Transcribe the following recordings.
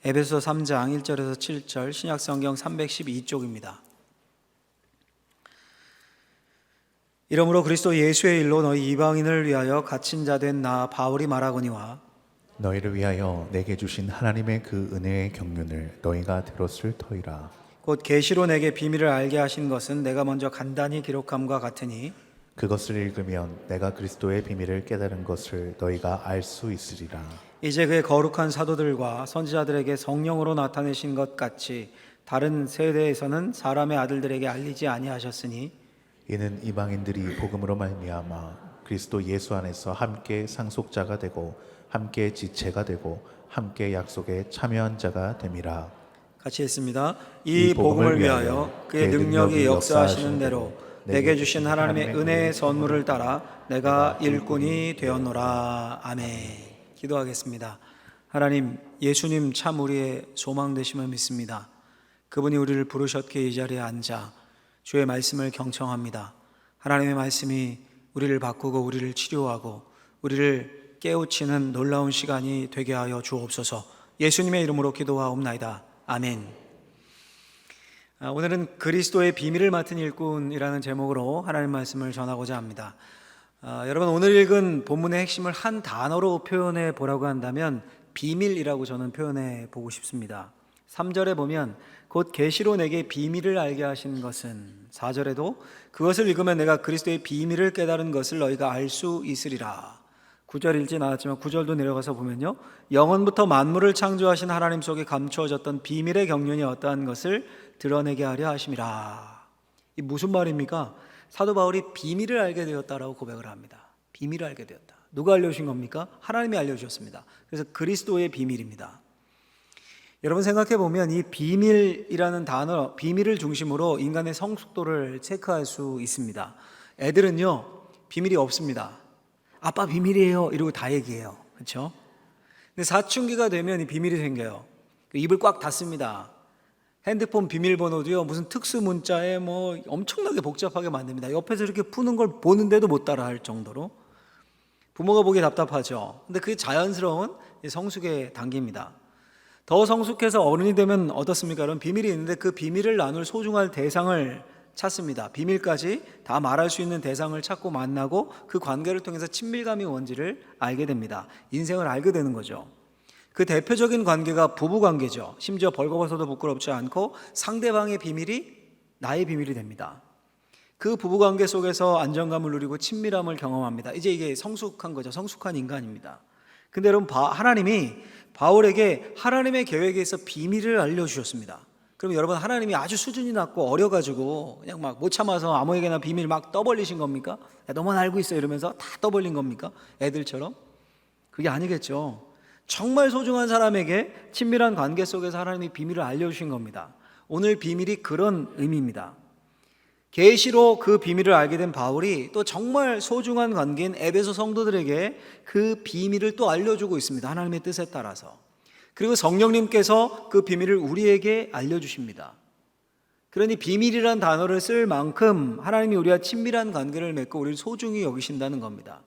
에베소 3장 1절에서 7절 신약성경 312쪽입니다. 이러므로 그리스도 예수의 일로 너희 이방인을 위하여 갇힌 자 된 나 바울이 말하거니와 너희를 위하여 내게 주신 하나님의 그 은혜의 경륜을 너희가 들었을 터이라. 곧 계시로 내게 비밀을 알게 하신 것은 내가 먼저 간단히 기록함과 같으니 그것을 읽으면 내가 그리스도의 비밀을 깨달은 것을 너희가 알 수 있으리라. 이제 그의 거룩한 사도들과 선지자들에게 성령으로 나타내신 것 같이 다른 세대에서는 사람의 아들들에게 알리지 아니하셨으니 이는 이방인들이 복음으로 말미암아 그리스도 예수 안에서 함께 상속자가 되고 함께 지체가 되고 함께 약속에 참여한 자가 됨이라. 같이 했습니다. 이 복음을 위하여 그의 능력이 역사하시는 대로 내게 주신 하나님의 은혜의 선물을 따라 내가 일꾼이 되었노라. 아멘. 기도하겠습니다. 하나님, 예수님 참 우리의 소망 되심을 믿습니다. 그분이 우리를 부르셨기에 이 자리에 앉아 주의 말씀을 경청합니다. 하나님의 말씀이 우리를 바꾸고 우리를 치료하고 우리를 깨우치는 놀라운 시간이 되게 하여 주옵소서. 예수님의 이름으로 기도하옵나이다. 아멘. 오늘은 그리스도의 비밀을 맡은 일꾼이라는 제목으로 하나님 말씀을 전하고자 합니다. 여러분, 오늘 읽은 본문의 핵심을 한 단어로 표현해 보라고 한다면 비밀이라고 저는 표현해 보고 싶습니다. 3절에 보면 곧 계시로 내게 비밀을 알게 하신 것은, 4절에도 그것을 읽으면 내가 그리스도의 비밀을 깨달은 것을 너희가 알 수 있으리라. 9절 읽진 않았지만 9절도 내려가서 보면요, 영원부터 만물을 창조하신 하나님 속에 감추어졌던 비밀의 경륜이 어떠한 것을 드러내게 하려 하심이라. 이 무슨 말입니까? 사도 바울이 비밀을 알게 되었다라고 고백을 합니다. 비밀을 알게 되었다. 누가 알려주신 겁니까? 하나님이 알려주셨습니다. 그래서 그리스도의 비밀입니다. 여러분, 생각해 보면 이 비밀이라는 단어, 비밀을 중심으로 인간의 성숙도를 체크할 수 있습니다. 애들은요, 비밀이 없습니다. 아빠 비밀이에요 이러고 다 얘기해요. 그렇죠? 근데 사춘기가 되면 이 비밀이 생겨요. 입을 꽉 닫습니다. 핸드폰 비밀번호도요, 무슨 특수 문자에 뭐 엄청나게 복잡하게 만듭니다. 옆에서 이렇게 푸는 걸 보는데도 못 따라 할 정도로. 부모가 보기 답답하죠. 근데 그게 자연스러운 성숙의 단계입니다. 더 성숙해서 어른이 되면 어떻습니까? 그럼 비밀이 있는데 그 비밀을 나눌 소중할 대상을 찾습니다. 비밀까지 다 말할 수 있는 대상을 찾고 만나고 그 관계를 통해서 친밀감이 뭔지를 알게 됩니다. 인생을 알게 되는 거죠. 그 대표적인 관계가 부부관계죠. 심지어 벌거벗어도 부끄럽지 않고 상대방의 비밀이 나의 비밀이 됩니다. 그 부부관계 속에서 안정감을 누리고 친밀함을 경험합니다. 이제 이게 성숙한 거죠. 성숙한 인간입니다. 근데 여러분, 하나님이 바울에게 하나님의 계획에 있어 비밀을 알려주셨습니다. 그럼 여러분, 하나님이 아주 수준이 낮고 어려가지고 그냥 막 못 참아서 아무에게나 비밀 막 떠벌리신 겁니까? 야, 너만 알고 있어 이러면서 다 떠벌린 겁니까? 애들처럼? 그게 아니겠죠. 정말 소중한 사람에게 친밀한 관계 속에서 하나님이 비밀을 알려주신 겁니다. 오늘 비밀이 그런 의미입니다. 계시로 그 비밀을 알게 된 바울이 또 정말 소중한 관계인 에베소 성도들에게 그 비밀을 또 알려주고 있습니다. 하나님의 뜻에 따라서. 그리고 성령님께서 그 비밀을 우리에게 알려주십니다. 그러니 비밀이란 단어를 쓸 만큼 하나님이 우리와 친밀한 관계를 맺고 우리를 소중히 여기신다는 겁니다.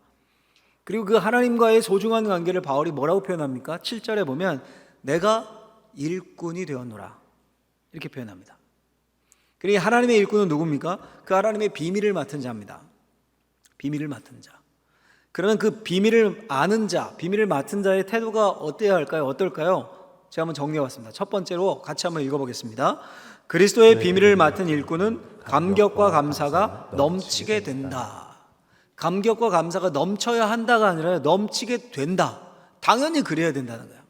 그리고 그 하나님과의 소중한 관계를 바울이 뭐라고 표현합니까? 7절에 보면 내가 일꾼이 되었노라 이렇게 표현합니다. 그러니 하나님의 일꾼은 누굽니까? 그 하나님의 비밀을 맡은 자입니다. 비밀을 맡은 자. 그러면 그 비밀을 아는 자, 비밀을 맡은 자의 태도가 어때야 할까요? 어떨까요? 제가 한번 정리해봤습니다. 첫 번째로 같이 한번 읽어보겠습니다. 그리스도의 비밀을 맡은 일꾼은 감격과 감사가 넘치게 된다. 감격과 감사가 넘쳐야 한다가 아니라 넘치게 된다. 당연히 그래야 된다는 거예요.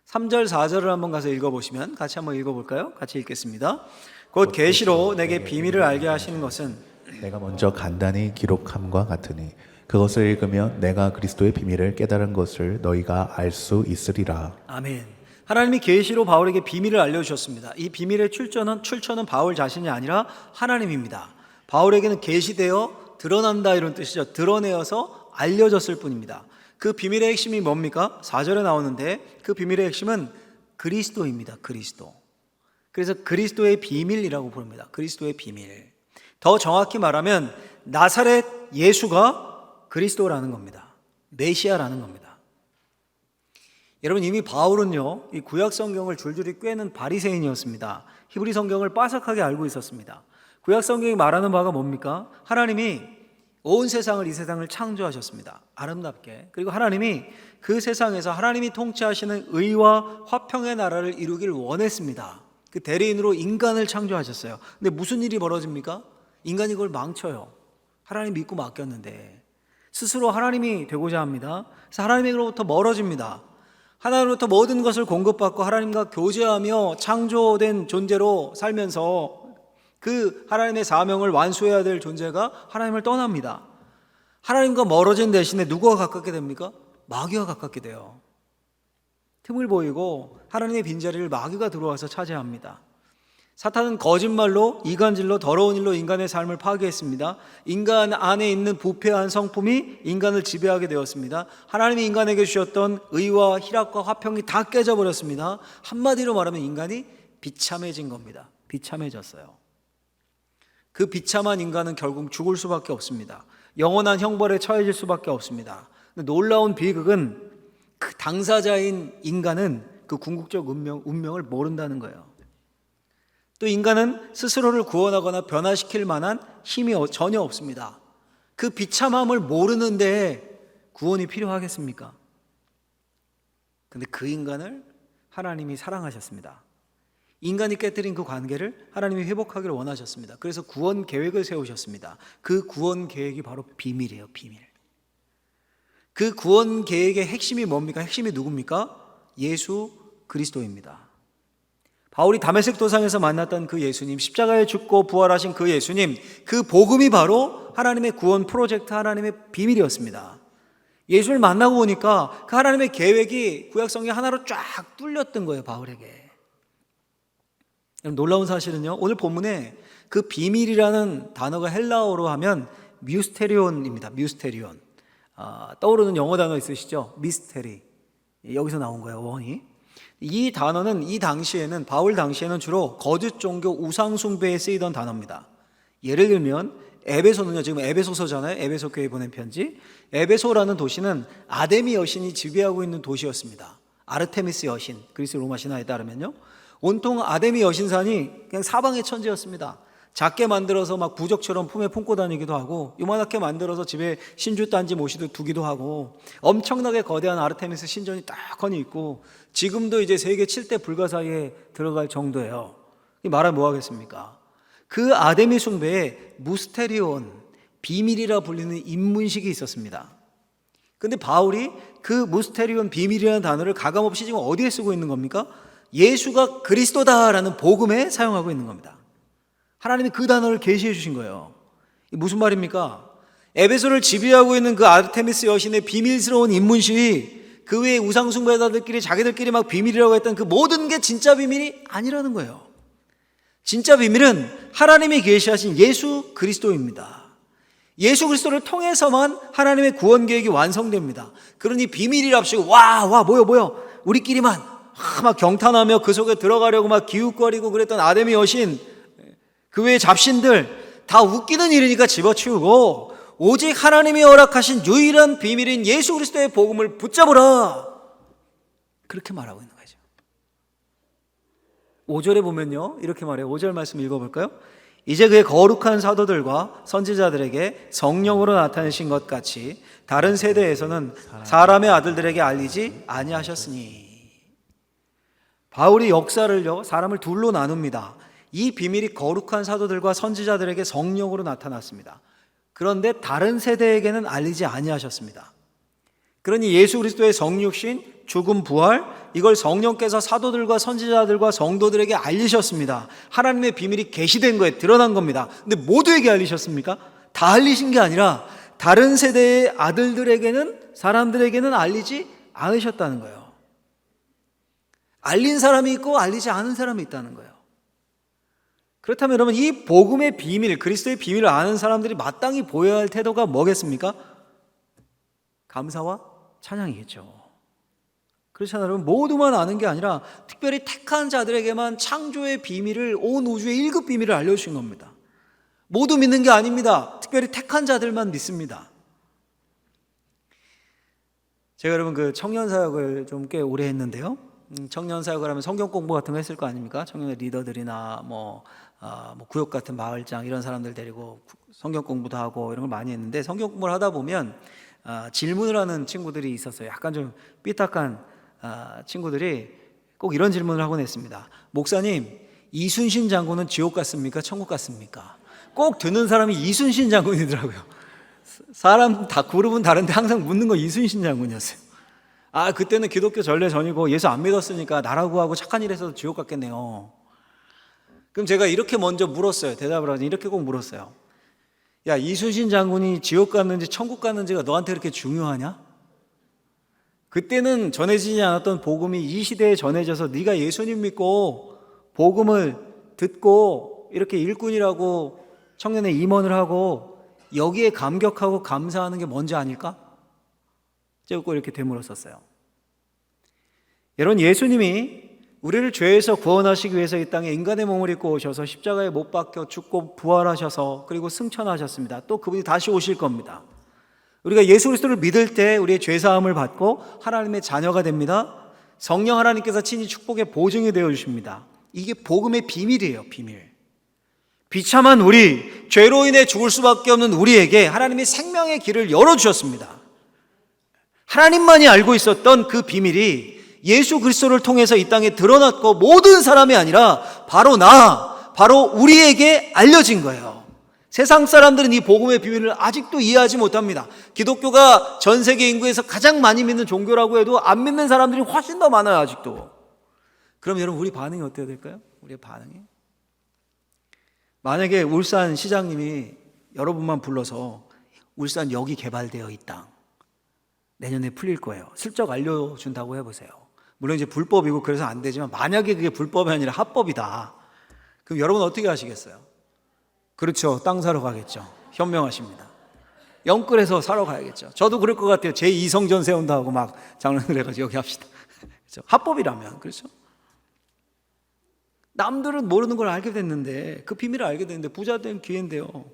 3절 4절을 한번 가서 읽어보시면 같이 한번 읽어볼까요? 같이 읽겠습니다. 곧 계시로 내게 비밀을 알게 하시는 것은 내가 먼저 간단히 기록함과 같으니 그것을 읽으면 내가 그리스도의 비밀을 깨달은 것을 너희가 알 수 있으리라. 아멘. 하나님이 계시로 바울에게 비밀을 알려주셨습니다. 이 비밀의 출처는 바울 자신이 아니라 하나님입니다. 바울에게는 계시되어 드러난다 이런 뜻이죠. 드러내어서 알려졌을 뿐입니다. 그 비밀의 핵심이 뭡니까? 4절에 나오는데 그 비밀의 핵심은 그리스도입니다. 그리스도. 그래서 그리스도의 비밀이라고 부릅니다. 그리스도의 비밀. 더 정확히 말하면 나사렛 예수가 그리스도라는 겁니다. 메시아라는 겁니다. 여러분, 이미 바울은요, 이 구약 성경을 줄줄이 꿰는 바리새인이었습니다. 히브리 성경을 빠삭하게 알고 있었습니다. 구약 성경이 말하는 바가 뭡니까? 하나님이 온 세상을, 이 세상을 창조하셨습니다. 아름답게. 그리고 하나님이 그 세상에서 하나님이 통치하시는 의와 화평의 나라를 이루길 원했습니다. 그 대리인으로 인간을 창조하셨어요. 근데 무슨 일이 벌어집니까? 인간이 그걸 망쳐요. 하나님 믿고 맡겼는데 스스로 하나님이 되고자 합니다. 그래서 하나님으로부터 멀어집니다. 하나님으로부터 모든 것을 공급받고 하나님과 교제하며 창조된 존재로 살면서 그 하나님의 사명을 완수해야 될 존재가 하나님을 떠납니다. 하나님과 멀어진 대신에 누구와 가깝게 됩니까? 마귀와 가깝게 돼요. 틈을 보이고 하나님의 빈자리를 마귀가 들어와서 차지합니다. 사탄은 거짓말로, 이간질로, 더러운 일로 인간의 삶을 파괴했습니다. 인간 안에 있는 부패한 성품이 인간을 지배하게 되었습니다. 하나님이 인간에게 주셨던 의와 희락과 화평이 다 깨져버렸습니다. 한마디로 말하면 인간이 비참해진 겁니다. 비참해졌어요. 그 비참한 인간은 결국 죽을 수밖에 없습니다. 영원한 형벌에 처해질 수밖에 없습니다. 근데 놀라운 비극은 그 당사자인 인간은 그 궁극적 운명을 모른다는 거예요. 또 인간은 스스로를 구원하거나 변화시킬 만한 힘이 전혀 없습니다. 그 비참함을 모르는데 구원이 필요하겠습니까? 근데 그 인간을 하나님이 사랑하셨습니다. 인간이 깨뜨린 그 관계를 하나님이 회복하기를 원하셨습니다. 그래서 구원 계획을 세우셨습니다. 그 구원 계획이 바로 비밀이에요, 비밀. 그 구원 계획의 핵심이 뭡니까? 핵심이 누굽니까? 예수 그리스도입니다. 바울이 다메섹 도상에서 만났던 그 예수님, 십자가에 죽고 부활하신 그 예수님, 그 복음이 바로 하나님의 구원 프로젝트, 하나님의 비밀이었습니다. 예수를 만나고 보니까 그 하나님의 계획이 구약성경이 하나로 쫙 뚫렸던 거예요, 바울에게. 놀라운 사실은요, 오늘 본문에 그 비밀이라는 단어가 헬라어로 하면 뮤스테리온입니다. 뮤스테리온. 떠오르는 영어 단어 있으시죠? 미스테리. 여기서 나온 거예요, 원이. 이 단어는 이 당시에는, 바울 당시에는 주로 거짓 종교 우상 숭배에 쓰이던 단어입니다. 예를 들면 에베소는요, 지금 에베소서잖아요. 에베소 교회에 보낸 편지. 에베소라는 도시는 아데미 여신이 지배하고 있는 도시였습니다. 아르테미스 여신, 그리스 로마 신화에 따르면요, 온통 아데미 여신산이 그냥 사방의 천지였습니다. 작게 만들어서 막 부적처럼 품에 품고 다니기도 하고, 요만하게 만들어서 집에 신주 딴지 모시도 두기도 하고, 엄청나게 거대한 아르테미스 신전이 딱 거니 있고, 지금도 이제 세계 7대 불가 사이에 들어갈 정도예요. 이 말하면 뭐 하겠습니까? 그 아데미 숭배에 무스테리온, 비밀이라 불리는 인문식이 있었습니다. 근데 바울이 그 무스테리온, 비밀이라는 단어를 가감없이 지금 어디에 쓰고 있는 겁니까? 예수가 그리스도다라는 복음에 사용하고 있는 겁니다. 하나님이 그 단어를 계시해 주신 거예요. 무슨 말입니까? 에베소를 지배하고 있는 그 아르테미스 여신의 비밀스러운 인문식이 그 외에 우상숭배자들끼리 자기들끼리 막 비밀이라고 했던 그 모든 게 진짜 비밀이 아니라는 거예요. 진짜 비밀은 하나님이 계시하신 예수 그리스도입니다. 예수 그리스도를 통해서만 하나님의 구원 계획이 완성됩니다. 그러니 비밀이랍시고 뭐야 우리끼리만 막 경탄하며 그 속에 들어가려고 막 기웃거리고 그랬던 아데미 여신, 그 외의 잡신들 다 웃기는 일이니까 집어치우고 오직 하나님이 허락하신 유일한 비밀인 예수 그리스도의 복음을 붙잡으라, 그렇게 말하고 있는 거죠. 5절에 보면요, 이렇게 말해요. 5절 말씀 읽어볼까요? 이제 그의 거룩한 사도들과 선지자들에게 성령으로 나타내신 것 같이 다른 세대에서는 사람의 아들들에게 알리지 아니하셨으니. 바울이 역사를요, 사람을 둘로 나눕니다. 이 비밀이 거룩한 사도들과 선지자들에게 성령으로 나타났습니다. 그런데 다른 세대에게는 알리지 아니하셨습니다. 그러니 예수 그리스도의 성육신, 죽음, 부활, 이걸 성령께서 사도들과 선지자들과 성도들에게 알리셨습니다. 하나님의 비밀이 계시된 거에 드러난 겁니다. 근데 모두에게 알리셨습니까? 다 알리신 게 아니라 다른 세대의 아들들에게는, 사람들에게는 알리지 않으셨다는 거예요. 알린 사람이 있고 알리지 않은 사람이 있다는 거예요. 그렇다면 여러분, 이 복음의 비밀, 그리스도의 비밀을 아는 사람들이 마땅히 보여야 할 태도가 뭐겠습니까? 감사와 찬양이겠죠. 그렇잖아요, 여러분. 모두만 아는 게 아니라 특별히 택한 자들에게만 창조의 비밀을, 온 우주의 1급 비밀을 알려주신 겁니다. 모두 믿는 게 아닙니다. 특별히 택한 자들만 믿습니다. 제가 여러분 그 청년 사역을 좀 꽤 오래 했는데요. 청년 사역을 하면 성경 공부 같은 거 했을 거 아닙니까? 청년 리더들이나 뭐 구역 같은 마을장 이런 사람들 데리고 성경 공부도 하고 이런 걸 많이 했는데, 성경 공부를 하다 보면 질문을 하는 친구들이 있었어요. 약간 좀 삐딱한 친구들이 꼭 이런 질문을 하곤 했습니다. 목사님, 이순신 장군은 지옥 갔습니까? 천국 갔습니까? 꼭 듣는 사람이 이순신 장군이더라고요. 사람 다 그룹은 다른데 항상 묻는 거 이순신 장군이었어요. 그때는 기독교 전례 전이고 예수 안 믿었으니까 나라고 하고 착한 일 해서 지옥 갔겠네요. 그럼 제가 이렇게 먼저 물었어요. 대답을 하지 이렇게 꼭 물었어요. 야, 이순신 장군이 지옥 갔는지 천국 갔는지가 너한테 그렇게 중요하냐? 그때는 전해지지 않았던 복음이 이 시대에 전해져서 네가 예수님 믿고 복음을 듣고 이렇게 일꾼이라고 청년에 임원을 하고 여기에 감격하고 감사하는 게 먼저 아닐까? 제가 꼭 이렇게 되물었었어요. 여러분, 예수님이 우리를 죄에서 구원하시기 위해서 이 땅에 인간의 몸을 입고 오셔서 십자가에 못 박혀 죽고 부활하셔서 그리고 승천하셨습니다. 또 그분이 다시 오실 겁니다. 우리가 예수 그리스도를 믿을 때 우리의 죄사함을 받고 하나님의 자녀가 됩니다. 성령 하나님께서 친히 축복의 보증이 되어주십니다. 이게 복음의 비밀이에요. 비밀. 비참한 우리, 죄로 인해 죽을 수밖에 없는 우리에게 하나님이 생명의 길을 열어주셨습니다. 하나님만이 알고 있었던 그 비밀이 예수 그리스도를 통해서 이 땅에 드러났고 모든 사람이 아니라 바로 우리에게 알려진 거예요. 세상 사람들은 이 복음의 비밀을 아직도 이해하지 못합니다. 기독교가 전 세계 인구에서 가장 많이 믿는 종교라고 해도 안 믿는 사람들이 훨씬 더 많아요, 아직도. 그럼 여러분, 우리 반응이 어때야 될까요? 우리의 반응이? 만약에 울산 시장님이 여러분만 불러서 울산 여기 개발되어 이 땅 내년에 풀릴 거예요, 슬쩍 알려준다고 해보세요. 물론 이제 불법이고 그래서 안 되지만 만약에 그게 불법이 아니라 합법이다. 그럼 여러분 어떻게 하시겠어요? 그렇죠, 땅 사러 가겠죠. 현명하십니다. 영끌해서 사러 가야겠죠. 저도 그럴 것 같아요. 제2성전 세운다 하고 막 장난을 해가지고 여기 합시다. 그렇죠? 합법이라면. 그렇죠? 남들은 모르는 걸 알게 됐는데, 그 비밀을 알게 됐는데 부자 된 기회인데요.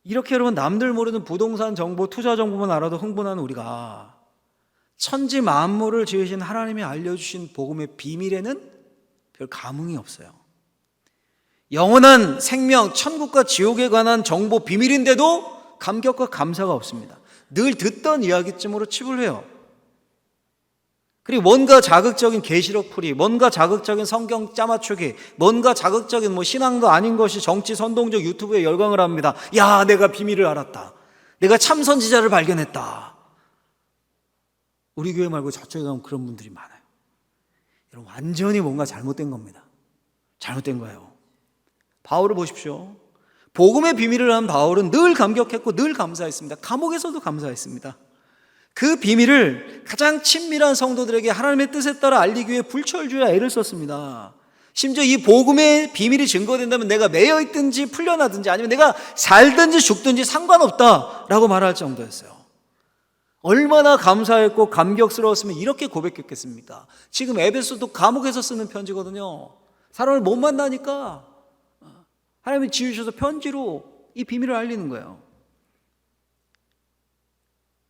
이렇게 여러분, 남들 모르는 부동산 정보, 투자 정보만 알아도 흥분하는 우리가 천지 만물을 지으신 하나님이 알려주신 복음의 비밀에는 별 감흥이 없어요. 영원한 생명, 천국과 지옥에 관한 정보 비밀인데도 감격과 감사가 없습니다. 늘 듣던 이야기쯤으로 치부해요. 그리고 뭔가 자극적인 계시록 풀이, 뭔가 자극적인 성경 짜맞추기, 뭔가 자극적인 신앙도 아닌 것이 정치 선동적 유튜브에 열광을 합니다. 야, 내가 비밀을 알았다. 내가 참 선지자를 발견했다. 우리 교회 말고 저쪽에 가면 그런 분들이 많아요. 여러분, 완전히 뭔가 잘못된 겁니다. 잘못된 거예요. 바울을 보십시오. 복음의 비밀을 한 바울은 늘 감격했고 늘 감사했습니다. 감옥에서도 감사했습니다. 그 비밀을 가장 친밀한 성도들에게 하나님의 뜻에 따라 알리기 위해 불철주야 애를 썼습니다. 심지어 이 복음의 비밀이 증거된다면 내가 매여 있든지 풀려나든지 아니면 내가 살든지 죽든지 상관없다라고 말할 정도였어요. 얼마나 감사했고 감격스러웠으면 이렇게 고백했겠습니까? 지금 에베소도 감옥에서 쓰는 편지거든요. 사람을 못 만나니까 하나님이 지으셔서 편지로 이 비밀을 알리는 거예요.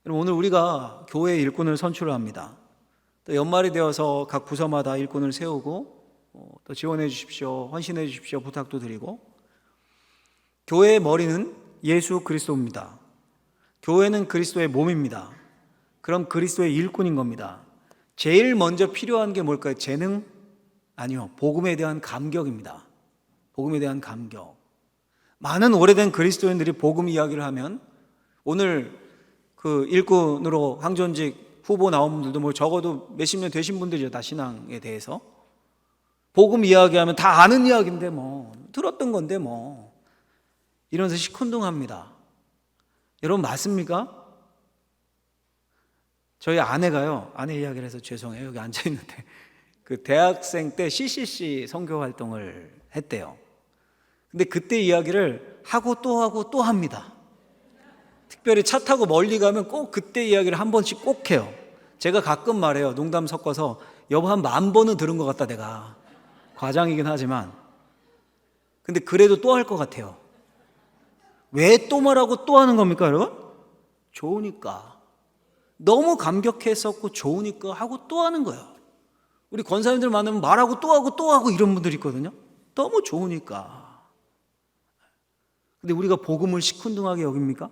오늘 우리가 교회 일꾼을 선출을 합니다. 또 연말이 되어서 각 부서마다 일꾼을 세우고 또 지원해 주십시오, 헌신해 주십시오 부탁도 드리고, 교회의 머리는 예수 그리스도입니다. 교회는 그리스도의 몸입니다. 그럼 그리스도의 일꾼인 겁니다. 제일 먼저 필요한 게 뭘까요? 재능? 아니요, 복음에 대한 감격입니다. 복음에 대한 감격. 많은 오래된 그리스도인들이 복음 이야기를 하면, 오늘 그 일꾼으로 항전직 후보 나온 분들도 적어도 몇십 년 되신 분들이죠. 다 신앙에 대해서 복음 이야기하면 다 아는 이야기인데 들었던 건데 이러면서 시큰둥합니다. 여러분, 맞습니까? 저희 아내가요, 아내 이야기를 해서 죄송해요, 여기 앉아있는데 그 대학생 때 CCC 선교 활동을 했대요. 근데 그때 이야기를 하고 또 합니다. 특별히 차 타고 멀리 가면 꼭 그때 이야기를 한 번씩 꼭 해요. 제가 가끔 말해요. 농담 섞어서 여보 한 10,000번은 들은 것 같다 내가. 과장이긴 하지만. 근데 그래도 또 할 것 같아요. 왜 또 말하고 또 하는 겁니까 여러분? 좋으니까. 너무 감격했었고 좋으니까 하고 또 하는 거예요. 우리 권사님들 만나면 말하고 또 하고 또 하고 이런 분들이 있거든요. 너무 좋으니까. 근데 우리가 복음을 시큰둥하게 여깁니까?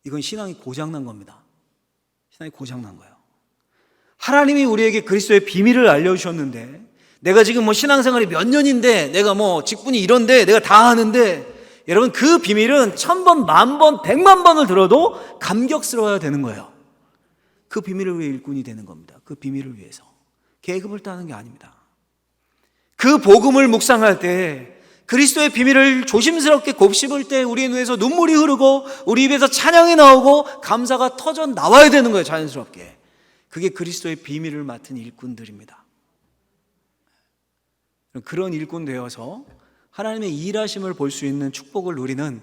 이건 신앙이 고장난 겁니다. 신앙이 고장난 거예요. 하나님이 우리에게 그리스도의 비밀을 알려주셨는데, 내가 지금 뭐 신앙생활이 몇 년인데, 내가 뭐 직분이 이런데, 내가 다 하는데, 여러분 그 비밀은 1000번, 10,000번, 1,000,000번을 들어도 감격스러워야 되는 거예요. 그 비밀을 위해 일꾼이 되는 겁니다. 그 비밀을 위해서. 계급을 따는 게 아닙니다. 그 복음을 묵상할 때, 그리스도의 비밀을 조심스럽게 곱씹을 때 우리의 눈에서 눈물이 흐르고 우리 입에서 찬양이 나오고 감사가 터져 나와야 되는 거예요. 자연스럽게. 그게 그리스도의 비밀을 맡은 일꾼들입니다. 그런 일꾼 되어서 하나님의 일하심을 볼 수 있는 축복을 누리는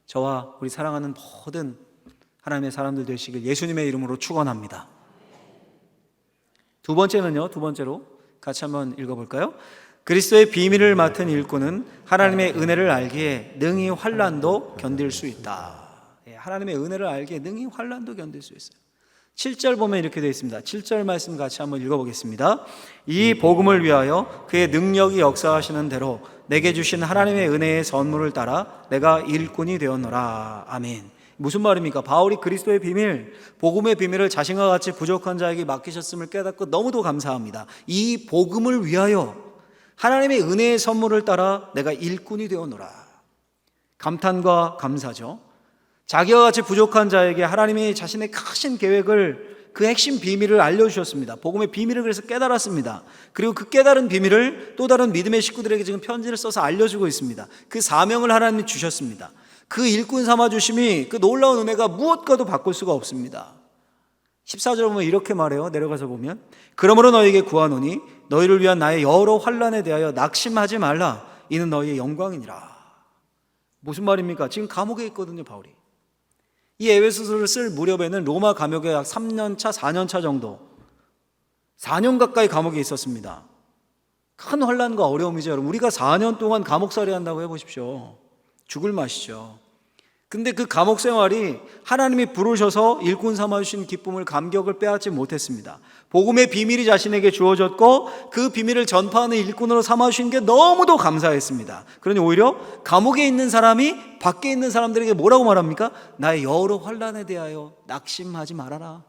저와 우리 사랑하는 모든 하나님의 사람들 되시길 예수님의 이름으로 축원합니다. 두 번째로 같이 한번 읽어볼까요? 그리스도의 비밀을 맡은 일꾼은 하나님의 은혜를 알기에 능히 환난도 견딜 수 있다. 하나님의 은혜를 알기에 능히 환난도 견딜 수 있어요. 7절 보면 이렇게 되어 있습니다. 7절 말씀 같이 한번 읽어보겠습니다. 이 복음을 위하여 그의 능력이 역사하시는 대로 내게 주신 하나님의 은혜의 선물을 따라 내가 일꾼이 되었노라. 아멘. 무슨 말입니까? 바울이 그리스도의 비밀, 복음의 비밀을 자신과 같이 부족한 자에게 맡기셨음을 깨닫고 너무도 감사합니다. 이 복음을 위하여 하나님의 은혜의 선물을 따라 내가 일꾼이 되었노라. 감탄과 감사죠. 자기와 같이 부족한 자에게 하나님이 자신의 크신 계획을, 그 핵심 비밀을 알려주셨습니다. 복음의 비밀을 그래서 깨달았습니다. 그리고 그 깨달은 비밀을 또 다른 믿음의 식구들에게 지금 편지를 써서 알려주고 있습니다. 그 사명을 하나님이 주셨습니다. 그 일꾼 삼아주심이, 그 놀라운 은혜가 무엇과도 바꿀 수가 없습니다. 14절 보면 이렇게 말해요. 내려가서 보면, 그러므로 너에게 구하노니 너희를 위한 나의 여러 환난에 대하여 낙심하지 말라. 이는 너희의 영광이니라. 무슨 말입니까? 지금 감옥에 있거든요, 바울이. 이 에베소서를 쓸 무렵에는 로마 감옥에 약 3년차, 4년차 정도, 4년 가까이 감옥에 있었습니다. 큰 환난과 어려움이죠. 여러분, 우리가 4년 동안 감옥살이 한다고 해보십시오. 죽을 맛이죠. 근데 그 감옥 생활이 하나님이 부르셔서 일꾼 삼아주신 기쁨을, 감격을 빼앗지 못했습니다. 복음의 비밀이 자신에게 주어졌고 그 비밀을 전파하는 일꾼으로 삼아주신 게 너무도 감사했습니다. 그러니 오히려 감옥에 있는 사람이 밖에 있는 사람들에게 뭐라고 말합니까? 나의 여러 환난에 대하여 낙심하지 말아라.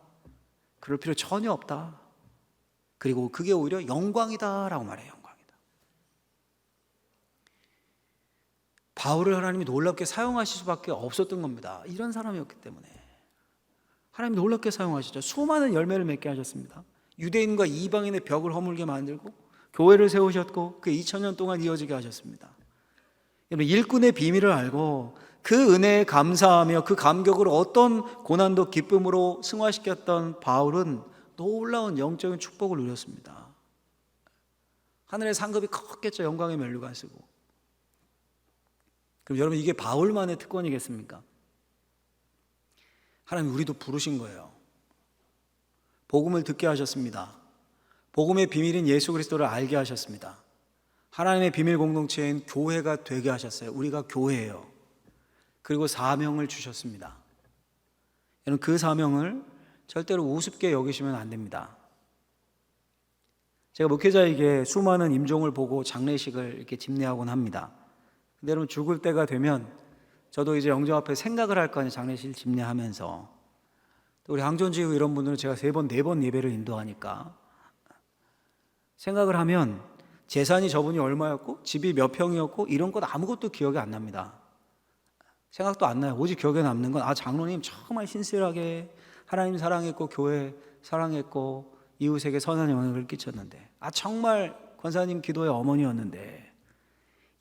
그럴 필요 전혀 없다. 그리고 그게 오히려 영광이다라고 말해요. 바울을 하나님이 놀랍게 사용하실 수밖에 없었던 겁니다. 이런 사람이었기 때문에 하나님이 놀랍게 사용하시죠. 수많은 열매를 맺게 하셨습니다. 유대인과 이방인의 벽을 허물게 만들고 교회를 세우셨고 그 2000년 동안 이어지게 하셨습니다. 여러분, 일꾼의 비밀을 알고 그 은혜에 감사하며 그 감격을 어떤 고난도 기쁨으로 승화시켰던 바울은 놀라운 영적인 축복을 누렸습니다. 하늘의 상급이 컸겠죠. 영광의 면류관 쓰고. 그럼 여러분, 이게 바울만의 특권이겠습니까? 하나님 우리도 부르신 거예요. 복음을 듣게 하셨습니다. 복음의 비밀인 예수 그리스도를 알게 하셨습니다. 하나님의 비밀 공동체인 교회가 되게 하셨어요. 우리가 교회예요. 그리고 사명을 주셨습니다. 여러분, 그 사명을 절대로 우습게 여기시면 안 됩니다. 제가 목회자에게 수많은 임종을 보고 장례식을 이렇게 집례하곤 합니다. 근데 여러분, 죽을 때가 되면 저도 이제 영정 앞에 생각을 할 거 아니에요. 장례식 집례하면서. 또 우리 항존지구 이런 분들은 제가 3번, 4번 예배를 인도하니까 생각을 하면 재산이 저분이 얼마였고 집이 몇 평이었고 이런 것 아무것도 기억이 안 납니다. 생각도 안 나요. 오직 기억에 남는 건 장로님 정말 신실하게 하나님 사랑했고 교회 사랑했고 이웃에게 선한 영향을 끼쳤는데 정말 권사님 기도의 어머니였는데,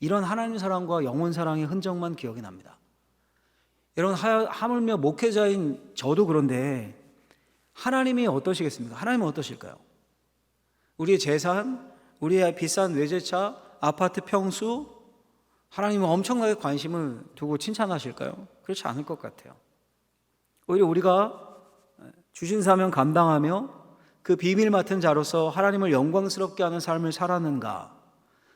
이런 하나님 사랑과 영혼 사랑의 흔적만 기억이 납니다. 여러분, 하물며 목회자인 저도 그런데 하나님이 어떠시겠습니까? 하나님은 어떠실까요? 우리의 재산, 우리의 비싼 외제차, 아파트 평수, 하나님은 엄청나게 관심을 두고 칭찬하실까요? 그렇지 않을 것 같아요. 오히려 우리가 주신 사명 감당하며 그 비밀 맡은 자로서 하나님을 영광스럽게 하는 삶을 살았는가?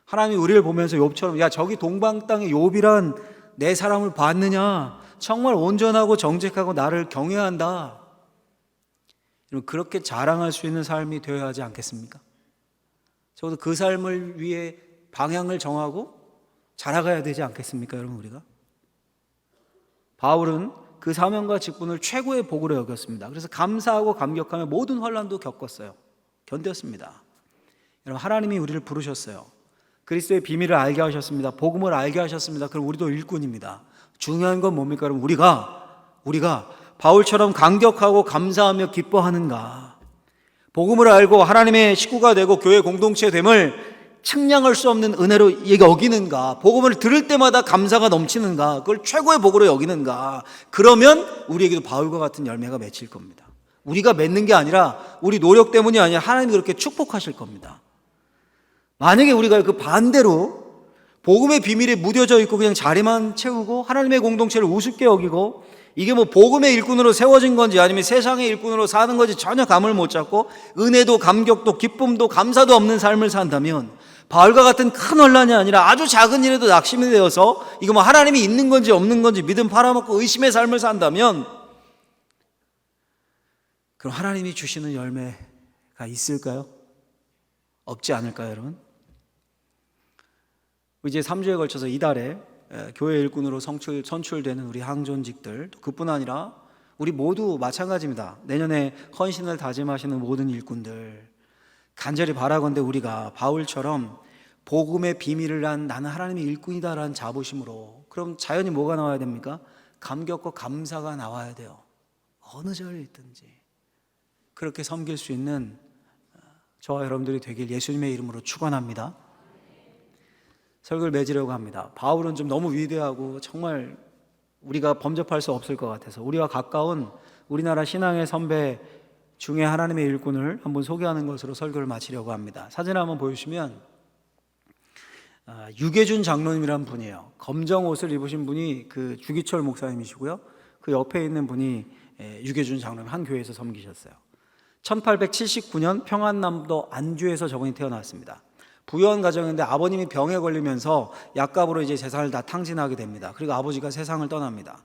하나님이 우리를 보면서 욥처럼, 야, 저기 동방 땅의 욥이란 내 사람을 봤느냐? 정말 온전하고 정직하고 나를 경외한다. 여러분, 그렇게 자랑할 수 있는 삶이 되어야 하지 않겠습니까? 적어도 그 삶을 위해 방향을 정하고 자라가야 되지 않겠습니까, 여러분? 우리가 바울은 그 사명과 직분을 최고의 복으로 여겼습니다. 그래서 감사하고 감격하며 모든 환난도 겪었어요. 견뎠습니다. 여러분, 하나님이 우리를 부르셨어요. 그리스도의 비밀을 알게 하셨습니다. 복음을 알게 하셨습니다. 그럼 우리도 일꾼입니다. 중요한 건 뭡니까? 여러분, 우리가 바울처럼 감격하고 감사하며 기뻐하는가? 복음을 알고 하나님의 식구가 되고 교회 공동체 됨을 측량할 수 없는 은혜로 여기는가? 복음을 들을 때마다 감사가 넘치는가? 그걸 최고의 복으로 여기는가? 그러면 우리에게도 바울과 같은 열매가 맺힐 겁니다. 우리가 맺는 게 아니라 우리 노력 때문이 아니라 하나님이 그렇게 축복하실 겁니다. 만약에 우리가 그 반대로 복음의 비밀에 무뎌져 있고 그냥 자리만 채우고 하나님의 공동체를 우습게 여기고 이게 뭐 복음의 일꾼으로 세워진 건지 아니면 세상의 일꾼으로 사는 건지 전혀 감을 못 잡고 은혜도 감격도 기쁨도 감사도 없는 삶을 산다면 바울과 같은 큰 혼란이 아니라 아주 작은 일에도 낙심이 되어서 이거 뭐 하나님이 있는 건지 없는 건지 믿음 팔아먹고 의심의 삶을 산다면 그럼 하나님이 주시는 열매가 있을까요? 없지 않을까요, 여러분? 이제 3주에 걸쳐서 이달에 교회 일꾼으로 선출되는 우리 항존직들, 그뿐 아니라 우리 모두 마찬가지입니다. 내년에 헌신을 다짐하시는 모든 일꾼들 간절히 바라건대 우리가 바울처럼 복음의 비밀을 한 나는 하나님의 일꾼이다라는 자부심으로, 그럼 자연히 뭐가 나와야 됩니까? 감격과 감사가 나와야 돼요. 어느 자리에 있든지 그렇게 섬길 수 있는 저와 여러분들이 되길 예수님의 이름으로 축원합니다. 설교를 맺으려고 합니다. 바울은 좀 너무 위대하고 정말 우리가 범접할 수 없을 것 같아서 우리와 가까운 우리나라 신앙의 선배 중에 하나님의 일꾼을 한번 소개하는 것으로 설교를 마치려고 합니다. 사진을 한번 보여주시면 유계준 장로님이라는 분이에요. 검정 옷을 입으신 분이 그 주기철 목사님이시고요. 그 옆에 있는 분이 유계준 장로님, 한 교회에서 섬기셨어요. 1879년 평안남도 안주에서 저분이 태어났습니다. 부유한 가정인데 아버님이 병에 걸리면서 약값으로 이제 재산을 다 탕진하게 됩니다. 그리고 아버지가 세상을 떠납니다.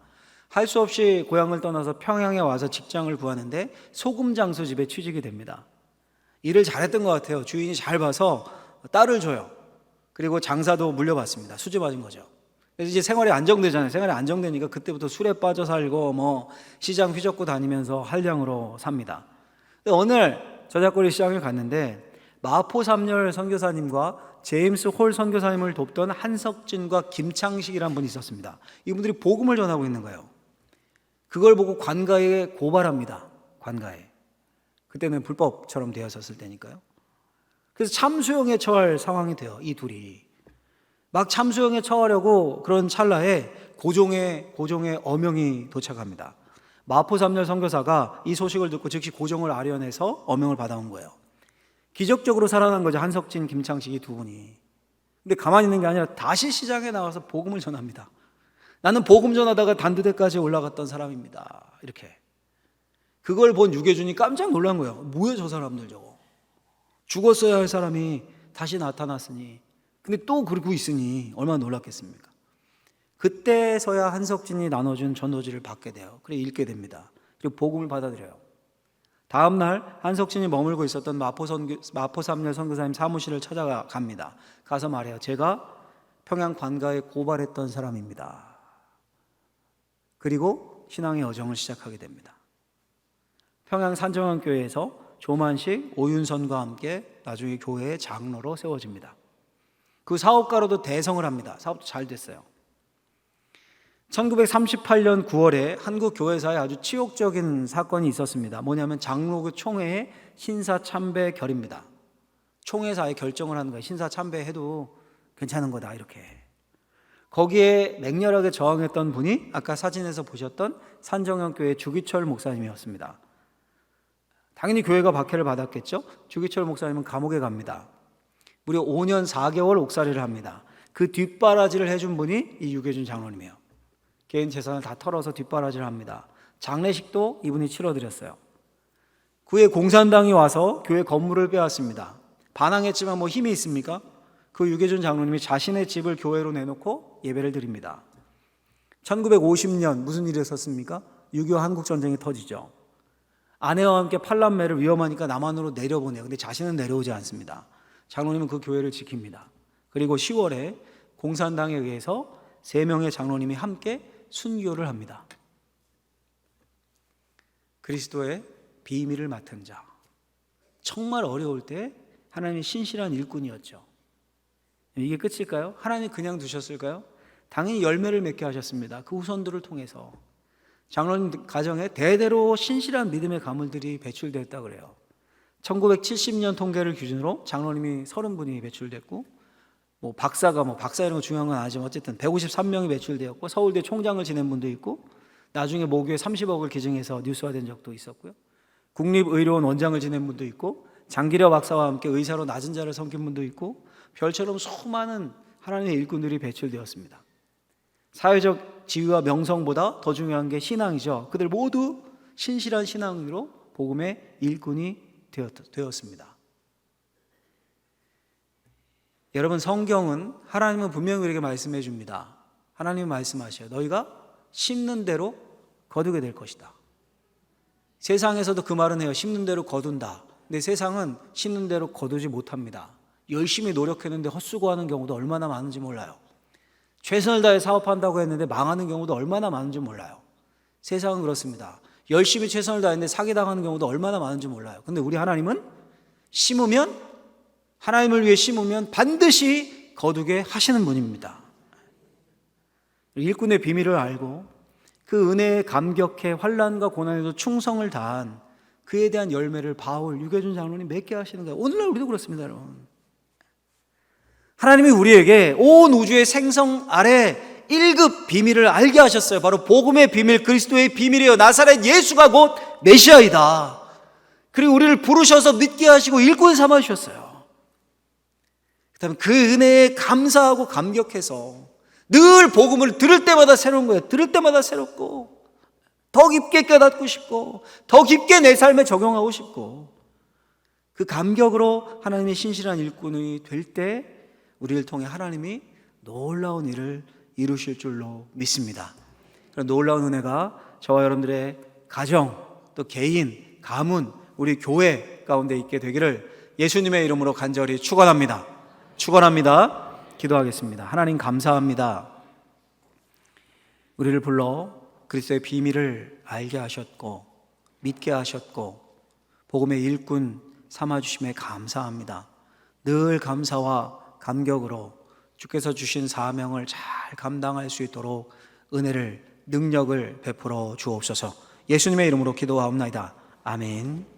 할 수 없이 고향을 떠나서 평양에 와서 직장을 구하는데 소금 장수 집에 취직이 됩니다. 일을 잘했던 것 같아요. 주인이 잘 봐서 딸을 줘요. 그리고 장사도 물려받습니다. 수주받은 거죠. 그래서 이제 생활이 안정되잖아요. 생활이 안정되니까 그때부터 술에 빠져 살고 뭐 시장 휘젓고 다니면서 한량으로 삽니다. 근데 어느 날 저작거리 시장을 갔는데 마포 삼열 선교사님과 제임스 홀 선교사님을 돕던 한석진과 김창식이라는 분이 있었습니다. 이분들이 복음을 전하고 있는 거예요. 그걸 보고 관가에 고발합니다. 관가에. 그때는 불법처럼 되었었을 때니까요. 그래서 참수형에 처할 상황이 돼요. 이 둘이 막 참수형에 처하려고 그런 찰나에 고종의 어명이 도착합니다. 마포 삼열 선교사가 이 소식을 듣고 즉시 고종을 아련해서 어명을 받아온 거예요. 기적적으로 살아난 거죠. 한석진, 김창식이 두 분이. 근데 가만히 있는 게 아니라 다시 시장에 나와서 복음을 전합니다. 나는 복음 전하다가 단두대까지 올라갔던 사람입니다. 이렇게. 그걸 본 유계준이 깜짝 놀란 거예요. 뭐야 저 사람들 저거. 죽었어야 할 사람이 다시 나타났으니. 근데 또 그러고 있으니 얼마나 놀랐겠습니까? 그때서야 한석진이 나눠준 전도지를 받게 돼요. 그래 읽게 됩니다. 그리고 복음을 받아들여요. 다음 날 한석진이 머물고 있었던 마포 삼열 선교사님 사무실을 찾아갑니다. 가서 말해요. 제가 평양 관가에 고발했던 사람입니다. 그리고 신앙의 여정을 시작하게 됩니다. 평양 산정원교회에서 조만식, 오윤선과 함께 나중에 교회의 장로로 세워집니다. 그 사업가로도 대성을 합니다. 사업도 잘 됐어요. 1938년 9월에 한국 교회사에 아주 치욕적인 사건이 있었습니다. 뭐냐면 장로교 총회의 신사참배 결입니다. 총회사에 결정을 하는 거예요. 신사참배해도 괜찮은 거다 이렇게. 거기에 맹렬하게 저항했던 분이 아까 사진에서 보셨던 산정형교회 주기철 목사님이었습니다. 당연히 교회가 박해를 받았겠죠. 주기철 목사님은 감옥에 갑니다. 무려 5년 4개월 옥살이를 합니다. 그 뒷바라지를 해준 분이 이 유계준 장로님이에요. 개인 재산을 다 털어서 뒷바라지를 합니다. 장례식도 이분이 치러드렸어요. 그의 공산당이 와서 교회 건물을 빼앗습니다. 반항했지만 뭐 힘이 있습니까? 그 유계준 장로님이 자신의 집을 교회로 내놓고 예배를 드립니다. 1950년 무슨 일이 있었습니까? 6.25 한국전쟁이 터지죠. 아내와 함께 팔남매를 위험하니까 남한으로 내려보내요. 근데 자신은 내려오지 않습니다. 장로님은 그 교회를 지킵니다. 그리고 10월에 공산당에 의해서 3명의 장로님이 함께 순교를 합니다. 그리스도의 비밀을 맡은 자. 정말 어려울 때 하나님의 신실한 일꾼이었죠. 이게 끝일까요? 하나님이 그냥 두셨을까요? 당연히 열매를 맺게 하셨습니다. 그 후손들을 통해서 장로님 가정에 대대로 신실한 믿음의 가문들이 배출됐다 그래요. 1970년 통계를 기준으로 장로님이 30분이 배출됐고, 박사 이런 거 중요한 건 아니지만 어쨌든 153명이 배출되었고, 서울대 총장을 지낸 분도 있고, 나중에 모교에 30억을 기증해서 뉴스화된 적도 있었고요. 국립의료원 원장을 지낸 분도 있고, 장기려 박사와 함께 의사로 낮은 자를 섬긴 분도 있고, 별처럼 수많은 하나님의 일꾼들이 배출되었습니다. 사회적 지위와 명성보다 더 중요한 게 신앙이죠. 그들 모두 신실한 신앙으로 복음의 일꾼이 되었습니다. 여러분, 성경은 하나님은 분명히 우리에게 말씀해 줍니다. 하나님은 말씀하셔요. 너희가 심는 대로 거두게 될 것이다. 세상에서도 그 말은 해요. 심는 대로 거둔다. 근데 세상은 심는 대로 거두지 못합니다. 열심히 노력했는데 헛수고하는 경우도 얼마나 많은지 몰라요. 최선을 다해 사업한다고 했는데 망하는 경우도 얼마나 많은지 몰라요. 세상은 그렇습니다. 열심히 최선을 다했는데 사기당하는 경우도 얼마나 많은지 몰라요. 근데 우리 하나님은 심으면, 하나님을 위해 심으면 반드시 거두게 하시는 분입니다. 일꾼의 비밀을 알고 그 은혜에 감격해 환난과 고난에도 충성을 다한 그에 대한 열매를 바울, 유계준 장로님 맺게 하시는 거예요. 오늘날 우리도 그렇습니다, 여러분. 하나님이 우리에게 온 우주의 생성 아래 1급 비밀을 알게 하셨어요. 바로 복음의 비밀, 그리스도의 비밀이에요. 나사렛 예수가 곧 메시아이다. 그리고 우리를 부르셔서 믿게 하시고 일꾼 삼아 주셨어요. 그다음에 그 은혜에 감사하고 감격해서 늘 복음을 들을 때마다 새로운 거예요. 들을 때마다 새롭고 더 깊게 깨닫고 싶고 더 깊게 내 삶에 적용하고 싶고, 그 감격으로 하나님의 신실한 일꾼이 될 때 우리를 통해 하나님이 놀라운 일을 이루실 줄로 믿습니다. 그런 놀라운 은혜가 저와 여러분들의 가정, 또 개인, 가문, 우리 교회 가운데 있게 되기를 예수님의 이름으로 간절히 축원합니다. 축원합니다. 기도하겠습니다. 하나님 감사합니다. 우리를 불러 그리스도의 비밀을 알게 하셨고 믿게 하셨고 복음의 일꾼 삼아주심에 감사합니다. 늘 감사와 감격으로 주께서 주신 사명을 잘 감당할 수 있도록 은혜를, 능력을 베풀어 주옵소서. 예수님의 이름으로 기도하옵나이다. 아멘.